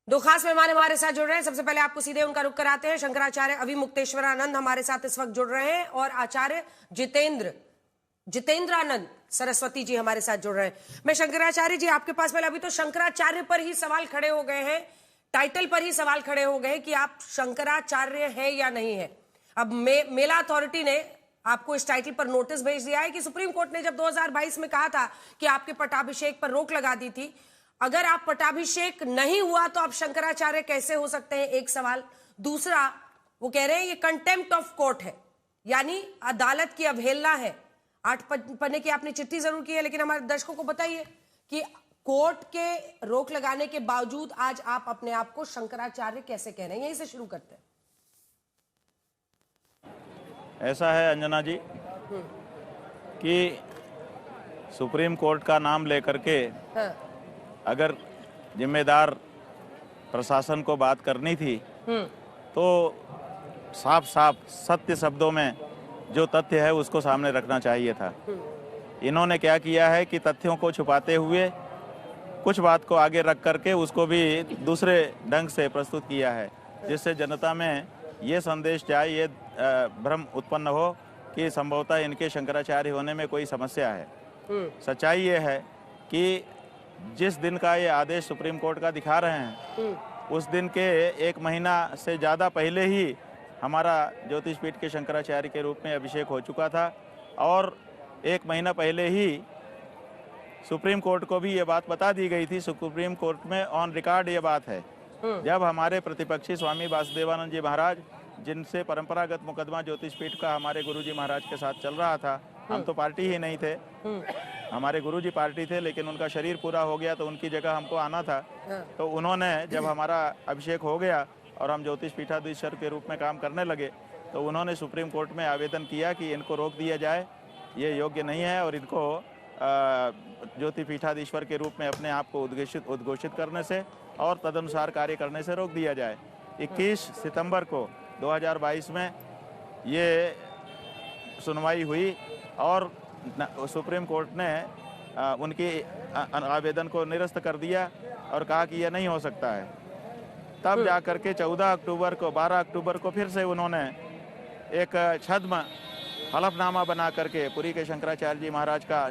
दो खास मेहमान हमारे साथ जुड़ रहे हैं। सबसे पहले आपको सीधे उनका रुख कराते हैं। शंकराचार्य अभिमुक्तेश्वरानंद हमारे साथ इस वक्त जुड़ रहे हैं और आचार्य जितेंद्रानंद सरस्वती जी हमारे साथ जुड़ रहे हैं। मैं शंकराचार्य जी आपके पास पहले, अभी तो शंकराचार्य पर ही सवाल खड़े हो गए हैं, टाइटल पर ही सवाल खड़े हो गए कि आप शंकराचार्य है या नहीं है। अब मेला अथॉरिटी ने आपको इस टाइटल पर नोटिस भेज दिया है कि सुप्रीम कोर्ट ने जब 2022 में कहा था कि आपके पट्टाभिषेक पर रोक लगा दी थी, अगर आप पट्टाभिषेक नहीं हुआ तो आप शंकराचार्य कैसे हो सकते हैं, एक सवाल। दूसरा, वो कह रहे हैं ये कंटेम्प्ट ऑफ कोर्ट है, यानी अदालत की अवहेलना है। 8 पन्ने की आपने चिट्ठी जरूर की है, लेकिन हमारे दर्शकों को बताइए कि कोर्ट के रोक लगाने के बावजूद आज आप अपने आप को शंकराचार्य कैसे कह रहे हैं। यहीं से शुरू करते हैं। ऐसा है अंजना जी कि सुप्रीम कोर्ट का नाम लेकर के अगर जिम्मेदार प्रशासन को बात करनी थी तो साफ साफ सत्य शब्दों में जो तथ्य है उसको सामने रखना चाहिए था। इन्होंने क्या किया है कि तथ्यों को छुपाते हुए कुछ बात को आगे रख करके उसको भी दूसरे ढंग से प्रस्तुत किया है, जिससे जनता में ये संदेश जाए, ये भ्रम उत्पन्न हो कि संभवतः इनके शंकराचार्य होने में कोई समस्या है। सच्चाई ये है कि जिस दिन का ये आदेश सुप्रीम कोर्ट का दिखा रहे हैं उस दिन के 1 महीना से ज़्यादा पहले ही हमारा ज्योतिष पीठ के शंकराचार्य के रूप में अभिषेक हो चुका था और 1 महीना पहले ही सुप्रीम कोर्ट को भी ये बात बता दी गई थी। सुप्रीम कोर्ट में ऑन रिकॉर्ड ये बात है। जब हमारे प्रतिपक्षी स्वामी वासुदेवानंद जी महाराज, जिनसे परंपरागत मुकदमा ज्योतिष पीठ का हमारे गुरुजी महाराज के साथ चल रहा था, हम तो पार्टी ही नहीं थे, हमारे गुरुजी पार्टी थे, लेकिन उनका शरीर पूरा हो गया तो उनकी जगह हमको आना था। तो उन्होंने जब हमारा अभिषेक हो गया और हम ज्योतिष पीठाधीश्वर के रूप में काम करने लगे तो उन्होंने सुप्रीम कोर्ट में आवेदन किया कि इनको रोक दिया जाए, ये योग्य नहीं है और इनको ज्योतिष पीठाधीश्वर के रूप में अपने आप को उद्घोषित करने से और तदनुसार कार्य करने से रोक दिया जाए। 21 सितंबर को 2022 में ये सुनवाई हुई और सुप्रीम कोर्ट ने उनकी आवेदन को निरस्त कर दिया और कहा कि यह नहीं हो सकता है। तब जाकर के 14 अक्टूबर को 12 अक्टूबर को फिर से उन्होंने एक छद्म हलफनामा बना करके पुरी के शंकराचार्य जी महाराज का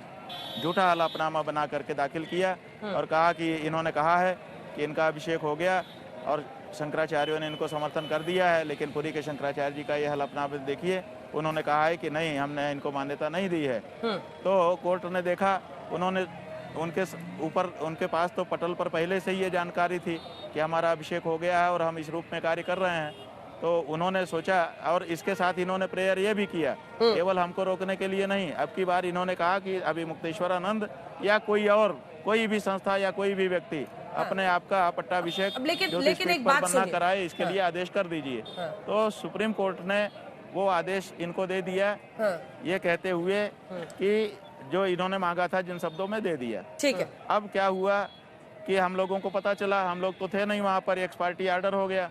झूठा हलफनामा बना करके दाखिल किया और कहा कि इन्होंने कहा है कि इनका अभिषेक हो गया और शंकराचार्यों ने इनको समर्थन कर दिया है, लेकिन पुरी के शंकराचार्य जी का यह हलफनामा देखिए, उन्होंने कहा है कि नहीं, हमने इनको मान्यता नहीं दी है। तो कोर्ट ने देखा, उन्होंने उनके ऊपर, उनके पास तो पटल पर पहले से ही ये जानकारी थी कि हमारा अभिषेक हो गया है और हम इस रूप में कार्य कर रहे हैं। तो उन्होंने सोचा और इसके साथ इन्होंने प्रेयर ये भी किया, केवल हमको रोकने के लिए नहीं, अब की बार इन्होंने कहा कि अभिमुक्तेश्वरानंद या कोई भी संस्था या कोई भी व्यक्ति अपने आप का पट्टाभिषेक लेकिन एक बात ना कराए, इसके लिए आदेश कर दीजिए। तो सुप्रीम कोर्ट ने वो आदेश इनको दे दिया, ये कहते हुए कि जो इन्होंने मांगा था जिन शब्दों में दे दिया। ठीक है। अब क्या हुआ कि हम लोगों को पता चला, हम लोग तो थे नहीं वहाँ पर, एक्स पार्टी ऑर्डर हो गया।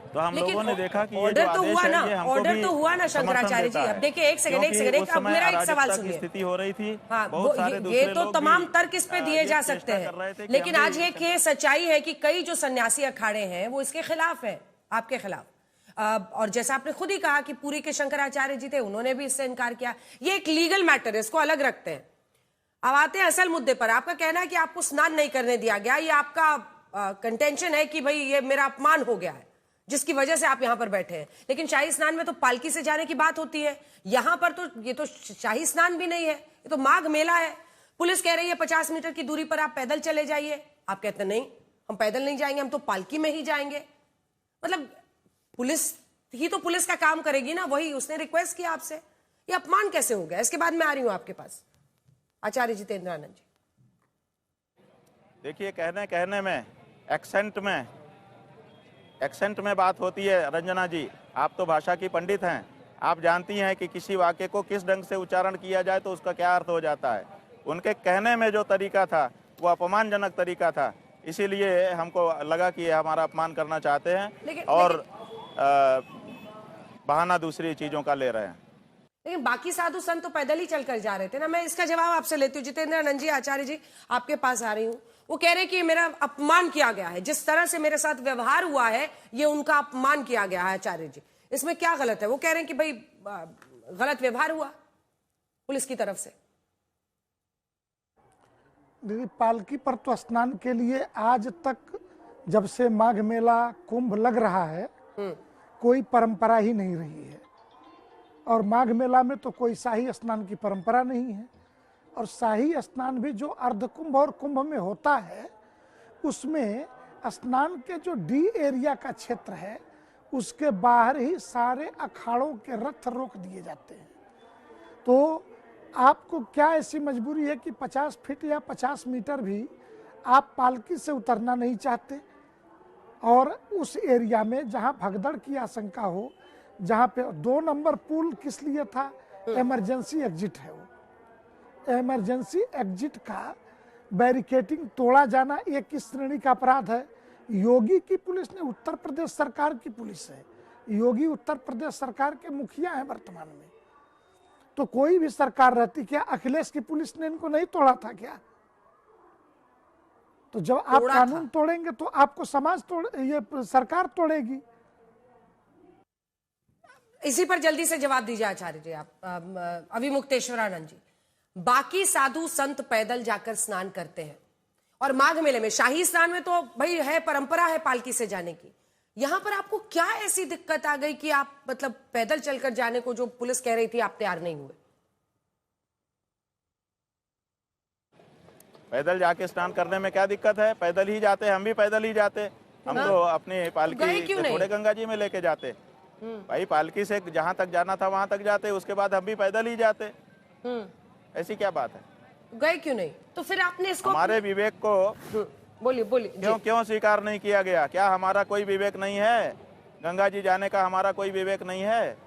तो हम लोगों ने देखा कि ये जो आदेश है ये हमको भी हुआ ना शंकराचार्य जी। अब देखिए, एक सेकंड, अब मेरा एक सवाल सुनिए। स्थिति हो रही थी, बहुत सारे दूसरे ये तो तमाम तर्क इस पे दिए जा सकते हैं, लेकिन आज ये सच्चाई है कि कई जो सन्यासी अखाड़े हैं वो इसके खिलाफ हैं, आपके खिलाफ। और जैसा आपने खुद ही कहा कि पुरी के शंकराचार्य जी थे, उन्होंने भी इससे इनकार किया। ये एक लीगल मैटर है, इसको अलग रखते हैं। अब आते हैं असल मुद्दे पर। आपका कहना है कि आपको स्नान नहीं करने दिया गया, ये आपका कंटेंशन है कि भाई ये मेरा अपमान हो गया है जिसकी वजह से आप यहां पर बैठे हैं। लेकिन शाही स्नान में तो पालकी से जाने की बात होती है, यहां पर तो ये तो शाही स्नान भी नहीं है, ये तो माघ मेला है। पुलिस कह रही है 50 मीटर की दूरी पर आप पैदल चले जाइए, आप कहते हैं नहीं, हम पैदल नहीं जाएंगे, हम तो पालकी में ही जाएंगे। मतलब पुलिस ही तो पुलिस का काम करेगी ना, वही उसने रिक्वेस्ट किया आपसे, ये अपमान कैसे हो गया? इसके बाद मैं आ रही हूं आपके पास, आचार्य जितेंद्रानंद जी। देखिए, कहने में एक्सेंट में बात होती है। रंजना जी, आप तो भाषा की पंडित हैं, आप जानती हैं कि किसी वाक्य को किस ढंग से उच्चारण किया जाए तो उसका क्या अर्थ हो जाता है। उनके कहने में जो तरीका था वो अपमानजनक तरीका था, इसीलिए हमको लगा कि हमारा अपमान करना चाहते हैं और बहाना दूसरी चीजों का ले रहे हैं। लेकिन बाकी साधु संत तो पैदल ही चलकर जा रहे थे ना। मैं इसका जवाब आपसे लेती हूँ। जितेंद्रानंद जी, आचार्य जी आपके पास आ रही हूँ। वो कह रहे हैं कि मेरा अपमान किया गया है, जिस तरह से मेरे साथ व्यवहार हुआ है ये उनका अपमान किया गया है। आचार्य जी, इसमें क्या गलत है? वो कह रहे हैं कि भाई गलत व्यवहार हुआ पुलिस की तरफ से। दीदी, पालकी पर तो स्नान के लिए आज तक जब से माघ मेला कुंभ लग रहा है कोई परंपरा ही नहीं रही है। और माघ मेला में तो कोई शाही स्नान की परंपरा नहीं है। और शाही स्नान भी जो अर्धकुंभ और कुंभ में होता है उसमें स्नान के जो डी एरिया का क्षेत्र है उसके बाहर ही सारे अखाड़ों के रथ रोक दिए जाते हैं। तो आपको क्या ऐसी मजबूरी है कि 50 फीट या 50 मीटर भी आप पालकी से उतरना नहीं चाहते? और उस एरिया में जहां भगदड़ की आशंका हो, जहां पे 2 नंबर पुल किस लिए था? इमरजेंसी एग्जिट है। वो इमरजेंसी एग्जिट का बैरिकेटिंग तोड़ा जाना एक किस श्रेणी का अपराध है? योगी की पुलिस ने, उत्तर प्रदेश सरकार की पुलिस है, योगी उत्तर प्रदेश सरकार के मुखिया हैं वर्तमान में। तो कोई भी सरकार रहती, क्या अखिलेश की पुलिस ने इनको नहीं तोड़ा था क्या? तो जब आप कानून तोड़ेंगे तो आपको समाज ये सरकार तोड़ेगी। इसी पर जल्दी से जवाब दीजिए आचार्य जी आप। अभिमुक्तेश्वरानंद जी, बाकी साधु संत पैदल जाकर स्नान करते हैं और माघ मेले में शाही स्नान में तो भाई है, परंपरा है पालकी से जाने की। यहां पर आपको क्या ऐसी दिक्कत आ गई कि आप मतलब पैदल चलकर जाने को जो पुलिस कह रही थी आप तैयार नहीं हुए? पैदल जाके स्नान करने में क्या दिक्कत है? पैदल ही जाते, हम भी पैदल ही जाते। हम तो अपनी पालकी थोड़े गंगा जी में लेके जाते। भाई पालकी से जहां तक जाना था वहां तक जाते, उसके बाद हम भी पैदल ही जाते। ऐसी क्या बात है? गए क्यों नहीं? तो फिर आपने इसको हमारे विवेक को बोलिए क्यों स्वीकार नहीं किया गया? क्या हमारा कोई विवेक नहीं है? गंगा जी जाने का हमारा कोई विवेक नहीं है?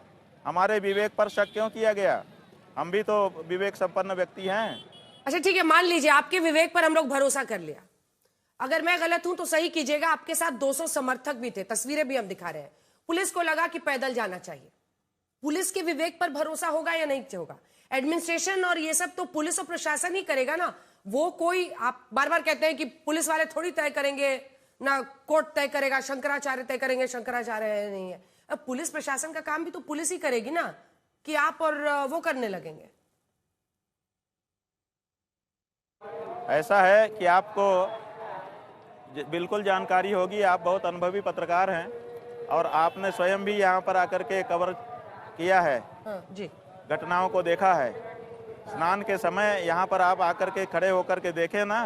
हमारे विवेक पर शक क्यों किया गया? हम भी तो विवेक संपन्न व्यक्ति हैं। अच्छा ठीक है, मान लीजिए आपके विवेक पर हम लोग भरोसा कर लिया। अगर मैं गलत हूं तो सही कीजिएगा। आपके साथ 200 समर्थक भी थे, तस्वीरें भी हम दिखा रहे हैं। पुलिस को लगा कि पैदल जाना चाहिए। पुलिस के विवेक पर भरोसा होगा या नहीं होगा? एडमिनिस्ट्रेशन और ये सब तो पुलिस और प्रशासन ही करेगा ना। वो कोई, आप बार बार कहते हैं कि पुलिस वाले थोड़ी तय करेंगे ना, कोर्ट तय करेगा, शंकराचार्य तय करेंगे, शंकराचार्य नहीं है। अब पुलिस प्रशासन का काम भी तो पुलिस ही करेगी ना, कि आप और वो करने लगेंगे। ऐसा है कि आपको बिल्कुल जानकारी होगी, आप बहुत अनुभवी पत्रकार हैं और आपने स्वयं भी यहाँ पर आकर के कवर किया है। जी, घटनाओं को देखा है। स्नान के समय यहाँ पर आप आकर के खड़े होकर के देखें ना,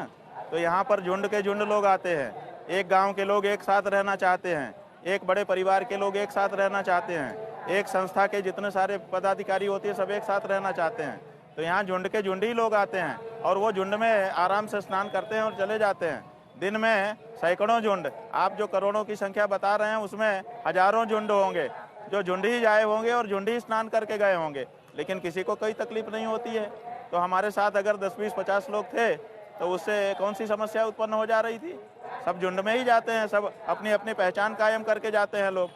तो यहाँ पर झुंड के झुंड लोग आते हैं। एक गांव के लोग एक साथ रहना चाहते हैं, एक बड़े परिवार के लोग एक साथ रहना चाहते हैं, एक संस्था के जितने सारे पदाधिकारी होते हैं सब एक साथ रहना चाहते हैं। तो यहाँ झुंड के झुंड ही लोग आते हैं और वो झुंड में आराम से स्नान करते हैं और चले जाते हैं। दिन में सैकड़ों झुंड, आप जो करोड़ों की संख्या बता रहे हैं उसमें हजारों झुंड होंगे जो झुंड ही जाए होंगे और झुंड ही स्नान करके गए होंगे, लेकिन किसी को कोई तकलीफ नहीं होती है। तो हमारे साथ अगर 10, 20, 50 लोग थे तो उससे कौन सी समस्या उत्पन्न हो जा रही थी? सब झुंड में ही जाते हैं, सब अपनी अपनी पहचान कायम करके जाते हैं लोग।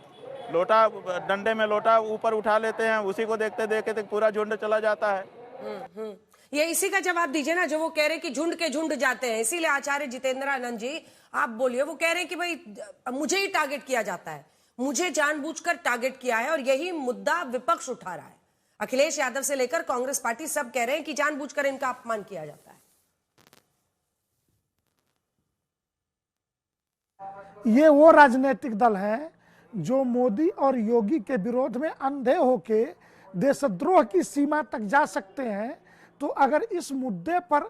लोटा, डंडे में लोटा ऊपर उठा लेते हैं, उसी को देखते देखते पूरा झुंड चला जाता है। ये इसी का जवाब दीजिए ना, जो वो कह रहे हैं कि झुंड के झुंड जाते हैं। इसीलिए आचार्य जितेंद्रानंद जी आप बोलिए। वो कह रहे हैं कि भाई मुझे ही टारगेट किया जाता है, मुझे जानबूझकर टारगेट किया है, और यही मुद्दा विपक्ष उठा रहा है। अखिलेश यादव से लेकर कांग्रेस पार्टी सब कह रहे हैं कि जानबूझकर इनका अपमान किया जाता है। ये वो राजनीतिक दल हैं जो मोदी और योगी के विरोध में अंधे होके देशद्रोह की सीमा तक जा सकते हैं। तो अगर इस मुद्दे पर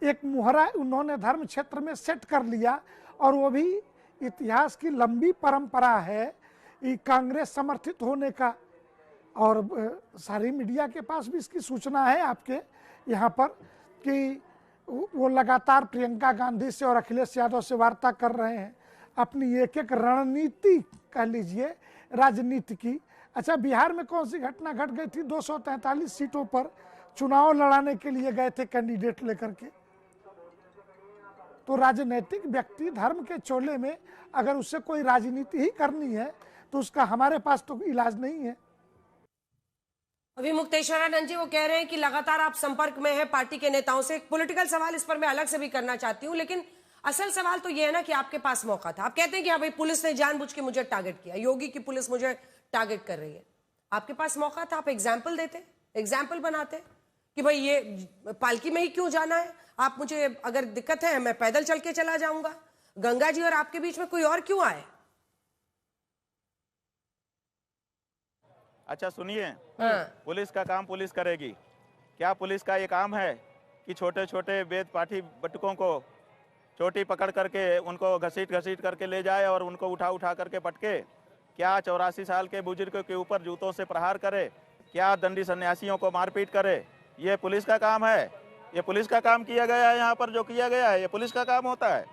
एक मुहरा उन्होंने धर्म क्षेत्र में सेट कर लिया, और वो भी इतिहास की लंबी परंपरा है कांग्रेस समर्थित होने का, और सारी मीडिया के पास भी इसकी सूचना है आपके यहाँ पर कि वो लगातार प्रियंका गांधी से और अखिलेश यादव से वार्ता कर रहे हैं, अपनी एक एक रणनीति कह लीजिए राजनीति की। अच्छा, बिहार में कौन सी घटना घट गई थी? 243 सीटों पर चुनाव लड़ाने के लिए गए थे कैंडिडेट लेकर के। तो राजनीतिक व्यक्ति धर्म के चोले में अगर उससे कोई राजनीति ही करनी है तो उसका हमारे पास तो इलाज नहीं है। अभिमुक्तेश्वरानंद जी वो कह रहे हैं कि लगातार आप संपर्क में हैं पार्टी के नेताओं से। एक पॉलिटिकल सवाल इस पर मैं अलग से भी करना चाहती हूं, लेकिन असल सवाल तो ये है ना कि आपके पास मौका था। आप कहते हैं कि हाँ भाई पुलिस ने जानबूझ के मुझे टारगेट किया, योगी की पुलिस मुझे टारगेट कर रही है। आपके पास मौका था, आप एग्जाम्पल देते, एग्जाम्पल बनाते कि भाई ये पालकी में ही क्यों जाना है, आप मुझे अगर दिक्कत है मैं पैदल चल के चला जाऊंगा। गंगा जी और आपके बीच में कोई और क्यों आए? अच्छा सुनिए, पुलिस का काम पुलिस करेगी। क्या पुलिस का ये काम है कि छोटे छोटे वेद पाठी बटुकों को चोटी पकड़ करके उनको घसीट घसीट करके ले जाए और उनको उठा उठा करके पटके? क्या 84 साल के बुजुर्ग के ऊपर जूतों से प्रहार करे? क्या दंडी सन्यासियों को मारपीट करे? ये पुलिस का काम है? ये पुलिस का काम किया गया है? यहाँ पर जो किया गया है ये पुलिस का काम होता है?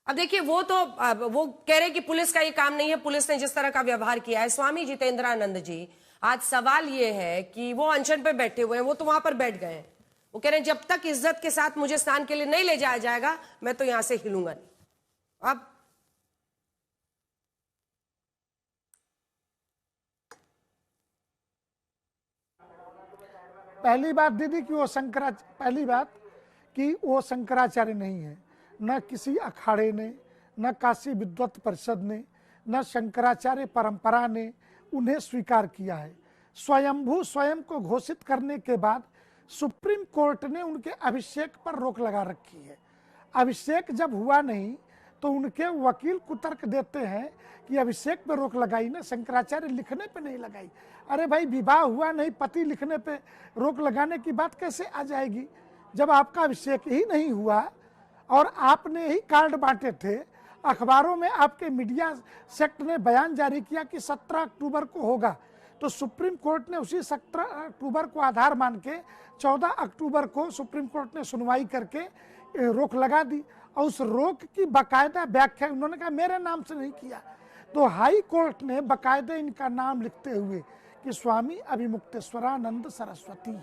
अब देखिए वो कह रहे कि पुलिस का ये काम नहीं है, पुलिस ने जिस तरह का व्यवहार किया है। स्वामी जितेंद्रानंद जी, आज सवाल ये है कि वो अनशन पे बैठे हुए हैं, वो तो वहां पर बैठ गए हैं। वो कह रहे हैं जब तक इज्जत के साथ मुझे स्नान के लिए नहीं ले जाया जाएगा मैं तो यहां से हिलूंगा नहीं। अब पहली बात दीदी कि वो शंकराचार्य नहीं है, न किसी अखाड़े ने, न काशी विद्वत परिषद ने, न शंकराचार्य परंपरा ने उन्हें स्वीकार किया है। स्वयंभू स्वयं को घोषित करने के बाद सुप्रीम कोर्ट ने उनके अभिषेक पर रोक लगा रखी है। अभिषेक जब हुआ नहीं तो उनके वकील कुतर्क देते हैं कि अभिषेक पर रोक लगाई ना, शंकराचार्य लिखने पे नहीं लगाई। अरे भाई विवाह हुआ नहीं, पति लिखने पे रोक लगाने की बात कैसे आ जाएगी जब आपका अभिषेक ही नहीं हुआ और आपने ही कार्ड बांटे थे। अखबारों में आपके मीडिया सेक्टर ने बयान जारी किया कि 17 अक्टूबर को होगा, तो सुप्रीम कोर्ट ने उसी 17 अक्टूबर को आधार मान के 14 अक्टूबर को सुप्रीम कोर्ट ने सुनवाई करके रोक लगा दी। और उस रोक की बाकायदा व्याख्या उन्होंने कहा मेरे नाम से नहीं किया, तो हाई कोर्ट ने बाकायदे इनका नाम लिखते हुए कि स्वामी अभिमुक्तेश्वरानंद सरस्वती।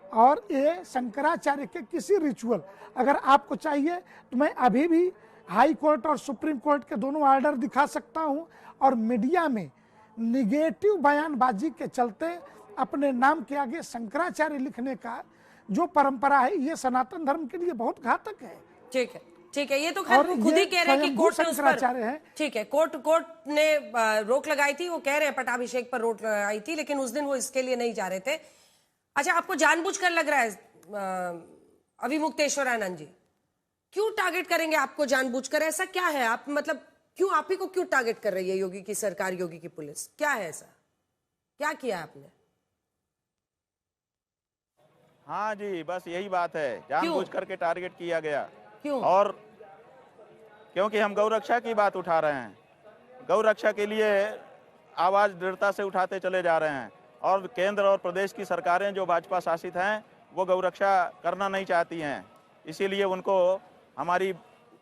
और ये शंकराचार्य के किसी रिचुअल अगर आपको चाहिए तो मैं अभी भी हाई कोर्ट और सुप्रीम कोर्ट के दोनों ऑर्डर दिखा सकता हूं। और मीडिया में निगेटिव बयानबाजी के चलते अपने नाम के आगे शंकराचार्य लिखने का जो परंपरा है ये सनातन धर्म के लिए बहुत घातक है। ठीक है, ठीक है, ये तो खैर खुद ही कह रहे हैं कि कोर्ट ने उस पर, ठीक है, कोर्ट ने रोक लगाई थी। वो कह रहे हैं पटाभिषेक पर रोक लगाई थी, लेकिन उस दिन वो इसके लिए नहीं जा रहे थे। अच्छा, आपको जानबूझकर लग रहा है अभिमुक्तेश्वरानंद जी क्यों टारगेट करेंगे आपको जानबूझकर? ऐसा क्या है? आप मतलब क्यों, आप ही को क्यों टारगेट कर रही है योगी की सरकार, योगी की पुलिस? क्या है ऐसा, क्या किया आपने? हाँ जी, बस यही बात है, जानबूझ करके टारगेट किया गया। क्यों? और क्योंकि हम गौ रक्षा की बात उठा रहे हैं, गौ रक्षा के लिए आवाज दृढ़ता से उठाते चले जा रहे हैं। और केंद्र और प्रदेश की सरकारें जो भाजपा शासित हैं वो गौ रक्षा करना नहीं चाहती हैं, इसीलिए उनको हमारी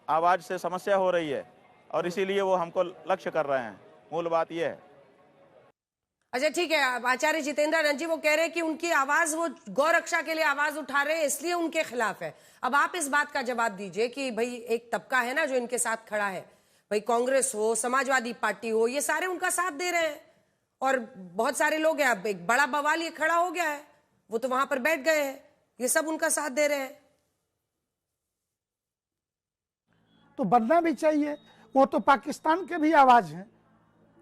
आवाज से समस्या हो रही है और इसीलिए वो हमको लक्ष्य कर रहे हैं। मूल बात ये है। अच्छा ठीक है, आचार्य जितेंद्रानंद जी वो कह रहे हैं कि उनकी आवाज, वो गौ रक्षा के लिए आवाज उठा रहे हैं इसलिए उनके खिलाफ है। अब आप इस बात का जवाब दीजिए कि भाई एक तबका है ना जो इनके साथ खड़ा है, भाई कांग्रेस हो, समाजवादी पार्टी हो, ये सारे उनका साथ दे रहे हैं और बहुत सारे लोग हैं। अब एक बड़ा बवाल ये खड़ा हो गया है, वो तो वहां पर बैठ गए हैं, ये सब उनका साथ दे रहे हैं। तो बनना भी चाहिए, वो तो पाकिस्तान के भी आवाज हैं,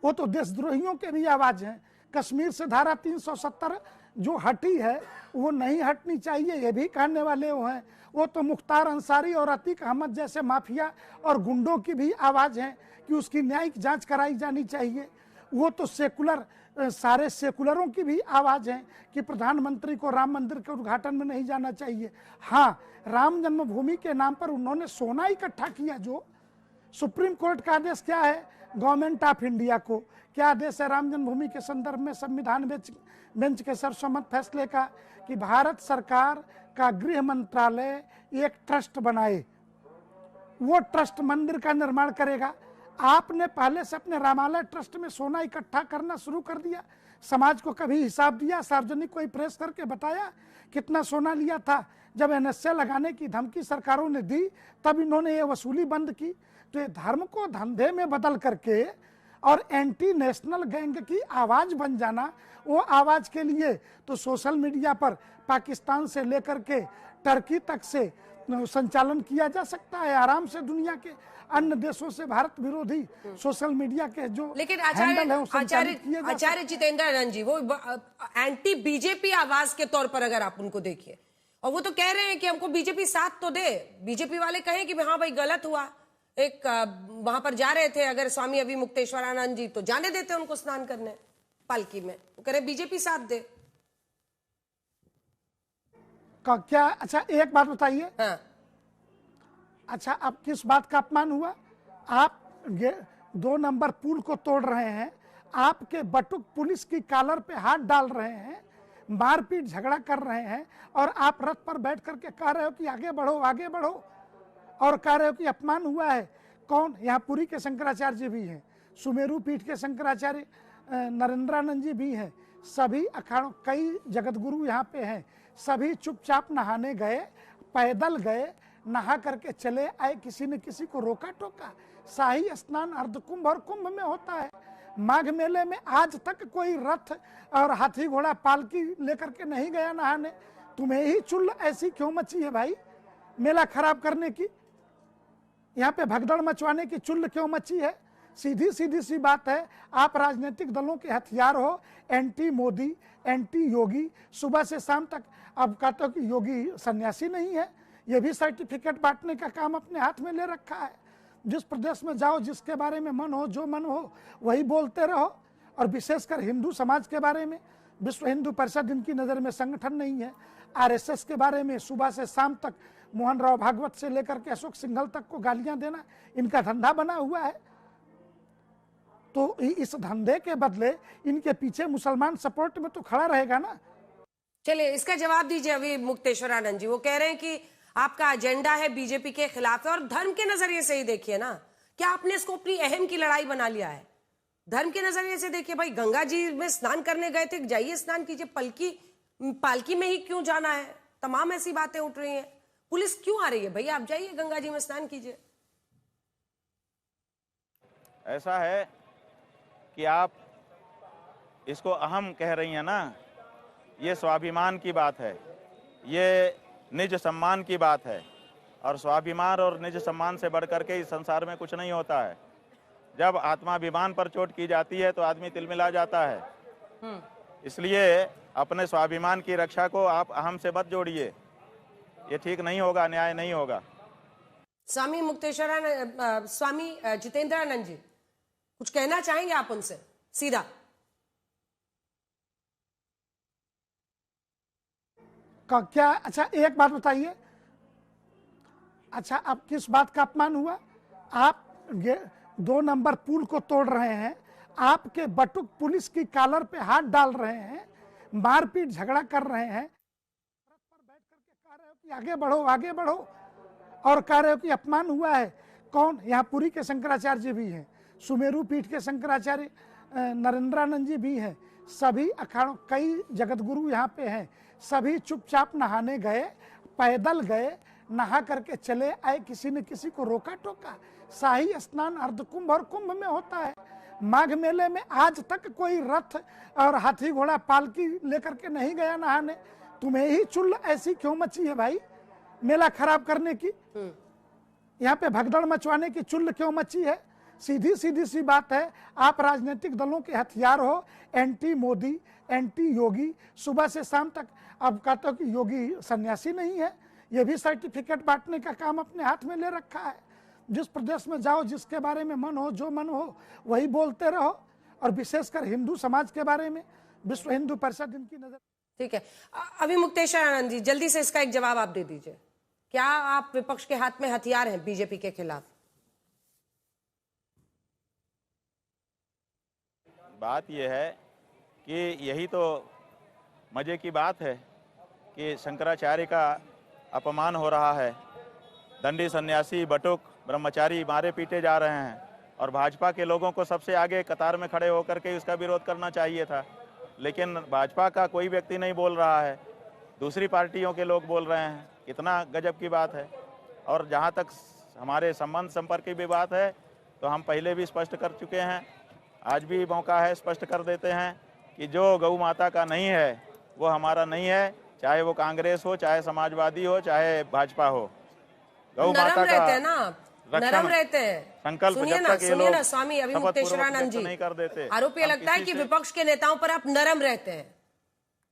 वो तो देशद्रोहियों के भी आवाज हैं। कश्मीर से धारा 370 जो हटी है वो नहीं हटनी चाहिए, ये भी कहने वाले वो हैं। वो तो मुख्तार अंसारी और अतीक अहमद जैसे माफिया और गुंडों की भी आवाज है कि उसकी न्यायिक जांच कराई जानी चाहिए। वो तो सेकुलर, सारे सेकुलरों की भी आवाज है कि प्रधानमंत्री को राम मंदिर के उद्घाटन में नहीं जाना चाहिए। हाँ, राम जन्मभूमि के नाम पर उन्होंने सोना इकट्ठा किया, जो सुप्रीम कोर्ट का आदेश क्या है, गवर्नमेंट ऑफ इंडिया को क्या आदेश है राम जन्मभूमि के संदर्भ में संविधान बेंच के सर्वसम्मत फैसले का कि भारत सरकार का गृह मंत्रालय एक ट्रस्ट बनाए, वो ट्रस्ट मंदिर का निर्माण करेगा। आपने पहले से अपने रामालय ट्रस्ट में सोना इकट्ठा करना शुरू कर दिया, समाज को कभी हिसाब दिया, सार्वजनिक कोई प्रेस करके बताया कितना सोना लिया था? जब एनएसए लगाने की धमकी सरकारों ने दी तब इन्होंने ये वसूली बंद की। तो ये धर्म को धंधे में बदल करके और एंटी नेशनल गैंग की आवाज बन जाना, वो आवाज के लिए तो सोशल मीडिया पर पाकिस्तान से लेकर के टर्की तक से संचालन किया जा सकता है आराम से। दुनिया के अन्य देशों से भारत विरोधी सोशल मीडिया के जो लेकिन हैंडल है वो संचालित किए जा सकते हैं। आचार्य जितेंद्र आनंद जी, वो एंटी बीजेपी आवाज के तौर पर अगर आप उनको देखिए, और वो तो कह रहे हैं कि हमको बीजेपी साथ तो दे, बीजेपी वाले कहें कि हाँ भाई गलत हुआ, एक वहां पर जा रहे थे अगर स्वामी अभी मुक्तेश्वरानंद जी, तो जाने देते उनको स्नान करने पालकी में, वो कह रहे बीजेपी साथ दे। क्या अच्छा एक बात बताइए, हाँ। अच्छा अब किस बात का अपमान हुआ? आप 2 नंबर पुल को तोड़ रहे हैं, आपके बटुक पुलिस की कॉलर पे हाथ डाल रहे हैं, मारपीट झगड़ा कर रहे हैं, और आप रथ पर बैठ करके कह रहे हो कि आगे बढ़ो आगे बढ़ो, और कह रहे हो कि अपमान हुआ है। कौन? यहाँ पुरी के शंकराचार्य जी भी हैं, सुमेरु पीठ के शंकराचार्य नरेंद्रानंद जी भी हैं, सभी अखाड़ों कई जगतगुरु यहाँ पे हैं, सभी चुपचाप नहाने गए, पैदल गए, नहा करके चले आए, किसी ने किसी को रोका टोका। शाही स्नान अर्धकुंभ और कुंभ में होता है। माघ मेले में आज तक कोई रथ और हाथी घोड़ा पालकी लेकर के नहीं गया नहाने। तुम्हें ही चुल्ल ऐसी क्यों मची है भाई, मेला खराब करने की, यहाँ पे भगदड़ मचवाने की चुल्ल क्यों मची है? सीधी सीधी सी बात है, आप राजनीतिक दलों के हथियार हो, एंटी मोदी, एंटी योगी, सुबह से शाम तक। अब कहते हो कि योगी सन्यासी नहीं है, ये भी सर्टिफिकेट बांटने का काम अपने हाथ में ले रखा है। जिस प्रदेश में जाओ, जिसके बारे में मन हो, जो मन हो वही बोलते रहो, और विशेषकर हिंदू समाज के बारे में। विश्व हिंदू परिषद इनकी नज़र में संगठन नहीं है। आरएसएस के बारे में सुबह से शाम तक मोहन राव भागवत से लेकर के अशोक सिंघल तक को गालियां देना इनका धंधा बना हुआ है। तो इस धंधे के बदले इनके पीछे मुसलमान सपोर्ट में तो खड़ा रहेगा ना। चलिए इसका जवाब दीजिए अभी मुक्तेश्वरानंद जी। वो कह रहे हैं कि आपका एजेंडा है बीजेपी के खिलाफ है, और धर्म के नजरिए से ही देखिए ना, क्या आपने इसको अपनी अहम की लड़ाई बना लिया है? धर्म के नजरिए से देखिए भाई, गंगा जी में स्नान करने गए थे, जाइए स्नान कीजिए, पालकी में ही क्यों जाना है? तमाम ऐसी बातें उठ रही हैं, पुलिस क्यों आ रही है? भैया आप जाइए गंगा जी में स्नान कीजिए। ऐसा है कि आप इसको अहम कह रही हैं ना, ये स्वाभिमान की बात है, ये निज सम्मान की बात है, और स्वाभिमान और निज सम्मान से बढ़कर के इस संसार में कुछ नहीं होता है। जब आत्माभिमान पर चोट की जाती है तो आदमी तिलमिला जाता है। इसलिए अपने स्वाभिमान की रक्षा को आप अहम से मत जोड़िए, ये ठीक नहीं होगा, न्याय नहीं होगा। स्वामी मुक्तेश्वरानंद, स्वामी जितेंद्रानंद जी, कुछ कहना चाहेंगे आप उनसे सीधा? क्या अच्छा एक बात बताइए, अच्छा अब किस बात का अपमान हुआ? आप 2 नंबर पुल को तोड़ रहे हैं, आपके बटुक पुलिस की कॉलर पे हाथ डाल रहे हैं, मारपीट झगड़ा कर रहे हैं, रथ पर बैठ करके कह रहे हो कि आगे बढ़ो आगे बढ़ो, और कह रहे हो कि अपमान हुआ है। कौन? यहाँ पुरी के शंकराचार्य जी भी हैं, सुमेरु पीठ के शंकराचार्य नरेंद्रानंद जी भी हैं, सभी अखाड़ों कई जगतगुरु यहाँ पे हैं, सभी चुपचाप नहाने गए, पैदल गए, नहा करके चले आए, किसी ने किसी को रोका टोका। शाही स्नान अर्धकुंभ और कुंभ में होता है। माघ मेले में आज तक कोई रथ और हाथी घोड़ा पालकी लेकर के नहीं गया नहाने। तुम्हें ही चुल्ल ऐसी क्यों मची है भाई, मेला खराब करने की, यहाँ पे भगदड़ मचवाने की चुल्ल क्यों मची है? सीधी सीधी सी बात है, आप राजनीतिक दलों के हथियार हो, एंटी मोदी, एंटी योगी, सुबह से शाम तक। अब कहते हो कि योगी सन्यासी नहीं है, ये भी सर्टिफिकेट बांटने का काम अपने हाथ में ले रखा है। जिस प्रदेश में जाओ, जिसके बारे में मन हो, जो मन हो वही बोलते रहो, और विशेषकर हिंदू समाज के बारे में विश्व हिंदू परिषद इनकी नजर। ठीक है, अभी मुक्तेश्वरानंद जी जल्दी से इसका एक जवाब आप दे दीजिए। क्या आप विपक्ष के हाथ में हथियार हैं बीजेपी के खिलाफ? बात यह है कि यही तो मजे की बात है कि शंकराचार्य का अपमान हो रहा है, दंडी सन्यासी, बटुक, ब्रह्मचारी मारे पीटे जा रहे हैं, और भाजपा के लोगों को सबसे आगे कतार में खड़े होकर के इसका विरोध करना चाहिए था, लेकिन भाजपा का कोई व्यक्ति नहीं बोल रहा है, दूसरी पार्टियों के लोग बोल रहे हैं। कितना गजब की बात है। और जहाँ तक हमारे संबंध संपर्क की भी बात है, तो हम पहले भी स्पष्ट कर चुके हैं, आज भी मौका है, स्पष्ट कर देते हैं कि जो गौ माता का नहीं है वो हमारा नहीं है, चाहे वो कांग्रेस हो, चाहे समाजवादी हो, चाहे भाजपा हो। गौ नरम माता रहते का हैं ना, नरम रक्षण रहते हैं। संकल्प सुनिए जब ना, तक ये सुनिए लोग ना स्वामी शपथ पूर्वक अभिमुक्तेश्वरानंद व्यक्त जी, नहीं कर देते, आरोप ये हम लगता है किसी कि से- विपक्ष के नेताओं पर आप नरम रहते हैं,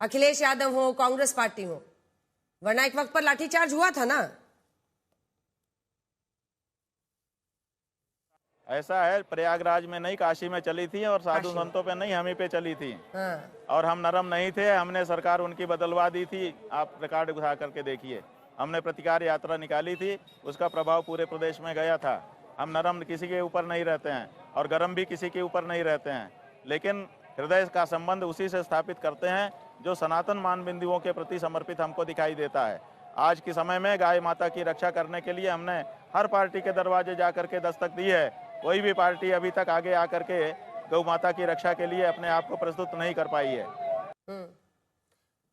अखिलेश यादव हो, कांग्रेस पार्टी हो, वरना एक वक्त पर लाठीचार्ज हुआ था ना। ऐसा है, प्रयागराज में नहीं काशी में चली थी और साधु काशी में। संतों पे नहीं, हम ही पे चली थी। हाँ। और हम नरम नहीं थे, हमने सरकार उनकी बदलवा दी थी। आप रिकॉर्ड उठा करके देखिए, हमने प्रतिकार यात्रा निकाली थी, उसका प्रभाव पूरे प्रदेश में गया था। हम नरम किसी के ऊपर नहीं रहते हैं और गरम भी किसी के ऊपर नहीं रहते हैं, लेकिन हृदय का संबंध उसी से स्थापित करते हैं जो सनातन मान बिंदुओं के प्रति समर्पित हमको दिखाई देता है। आज के समय में गाय माता की रक्षा करने के लिए हमने हर पार्टी के दरवाजे जा करके दस्तक दी है। कोई भी पार्टी अभी तक आगे आकर के गौ माता की रक्षा के लिए अपने आप को प्रस्तुत नहीं कर पाई है।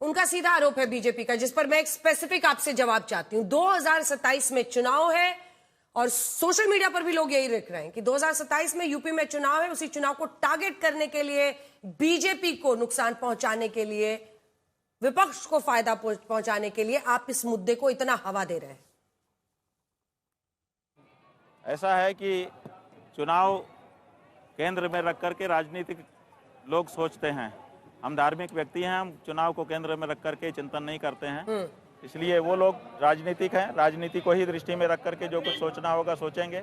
उनका सीधा आरोप है बीजेपी का, जिस पर मैं एक स्पेसिफिक आपसे जवाब चाहती हूं। 2027 में चुनाव है और सोशल मीडिया पर भी लोग यही लिख रहे हैं कि 2027 में यूपी में चुनाव है, उसी चुनाव को टारगेट करने के लिए, बीजेपी को नुकसान पहुंचाने के लिए, विपक्ष को फायदा पहुंचाने के लिए आप इस मुद्दे को इतना हवा दे रहे हैं। ऐसा है कि चुनाव केंद्र में रख करके राजनीतिक लोग सोचते हैं, हम धार्मिक व्यक्ति हैं, हम चुनाव को केंद्र में रख करके चिंतन नहीं करते हैं, इसलिए वो लोग राजनीतिक हैं, राजनीति को ही दृष्टि में रख करके जो कुछ सोचना होगा सोचेंगे।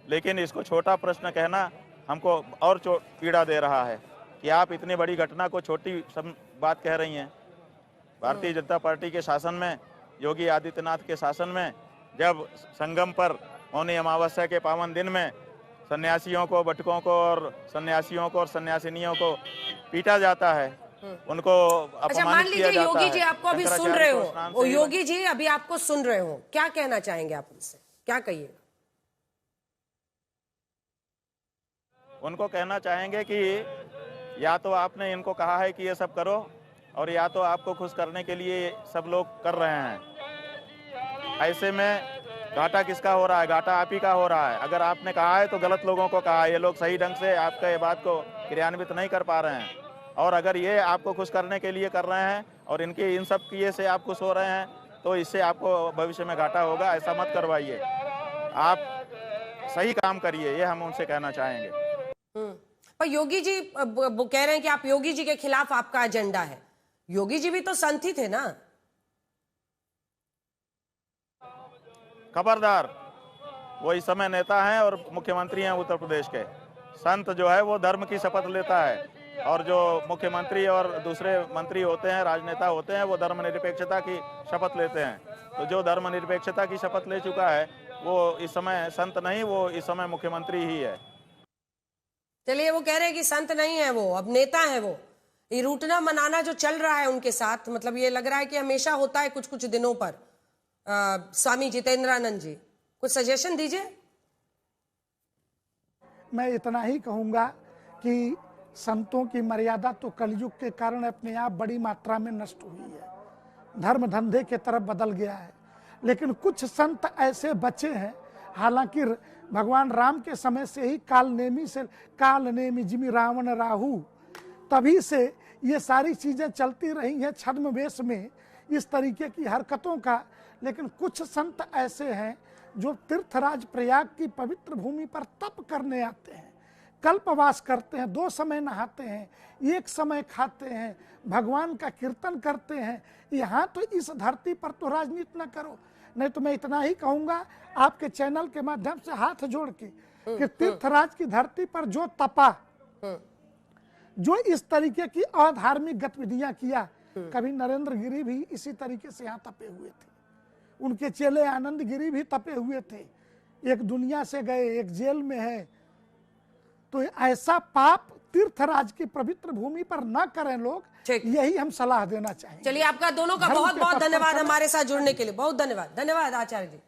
लेकिन इसको छोटा प्रश्न कहना हमको और पीड़ा दे रहा है कि आप इतनी बड़ी घटना को छोटी बात कह रही हैं। भारतीय जनता पार्टी के शासन में, योगी आदित्यनाथ के शासन में, जब संगम पर मौनी अमावस्या के पावन दिन में सन्यासियों को, बटकों को और सन्यासियों को और सन्यासिनियों को पीटा जाता है, उनको अच्छा, मान अपमानित किया लीजिए जाता योगी है। जी आपको अभी सुन शंकराचार्य रहे को हो, स्नान वो से ही योगी जी अभी आपको सुन रहे हो, क्या कहना चाहेंगे आप उनसे, क्या कहिएगा? उनको कहना चाहेंगे कि या तो आपने इनको कहा है कि ये सब करो, और या तो आपको खुश करने के लिए सब लोग कर रहे हैं। ऐसे में घाटा किसका हो रहा है? घाटा आप ही का हो रहा है। अगर आपने कहा है तो गलत लोगों को कहा है, ये लोग सही ढंग से आपका ये बात को क्रियान्वित नहीं कर पा रहे हैं। और अगर ये आपको खुश करने के लिए कर रहे हैं और इनके इन सब किए से आप खुश हो रहे हैं, तो इससे आपको भविष्य में घाटा होगा। ऐसा मत करवाइए, आप सही काम करिए, ये हम उनसे कहना चाहेंगे। पर योगी जी वो कह रहे हैं कि आप योगी जी के खिलाफ आपका एजेंडा है। योगी जी भी तो संत ही थे ना। खबरदार, वो इस समय नेता हैं और मुख्यमंत्री हैं उत्तर प्रदेश के। संत जो है वो धर्म की शपथ लेता है, और जो मुख्यमंत्री और दूसरे मंत्री होते हैं, राजनेता होते हैं, वो धर्मनिरपेक्षता की शपथ लेते हैं। तो जो धर्मनिरपेक्षता की शपथ ले चुका है वो इस समय संत नहीं, वो इस समय मुख्यमंत्री ही है। चलिए, वो कह रहे हैं कि संत नहीं है वो, अब नेता है वो। ये रूठना मनाना जो चल रहा है उनके साथ, मतलब ये लग रहा है कि हमेशा होता है कुछ कुछ दिनों पर। स्वामी जितेंद्रानंद जी, कुछ सजेशन दीजिए। मैं इतना ही कहूँगा कि संतों की मर्यादा तो कलयुग के कारण अपने आप बड़ी मात्रा में नष्ट हुई है, धर्म धंधे के तरफ बदल गया है। लेकिन कुछ संत ऐसे बचे हैं, हालांकि भगवान राम के समय से ही काल नेमी जिमि रावण राहु, तभी से ये सारी चीजें चलती रही हैं छद्म वेश में, इस तरीके की हरकतों का। लेकिन कुछ संत ऐसे हैं जो तीर्थराज प्रयाग की पवित्र भूमि पर तप करने आते हैं, कल्पवास करते हैं, 2 समय नहाते हैं, 1 समय खाते हैं, भगवान का कीर्तन करते हैं। यहाँ तो इस धरती पर तो राजनीति न करो। नहीं तो मैं इतना ही कहूँगा आपके चैनल के माध्यम से हाथ जोड़ के कि तीर्थराज की धरती पर जो तपा, जो इस तरीके की अधार्मिक गतिविधियां किया, कभी नरेंद्र गिरी भी इसी तरीके से यहाँ तपे हुए थे, उनके चेले आनंद गिरी भी तपे हुए थे, एक दुनिया से गए, एक जेल में है। तो ऐसा पाप तीर्थराज की पवित्र भूमि पर न करें लोग, यही हम सलाह देना चाहेंगे। चलिए, आपका दोनों का बहुत बहुत धन्यवाद हमारे साथ जुड़ने के लिए, बहुत धन्यवाद। धन्यवाद आचार्य जी।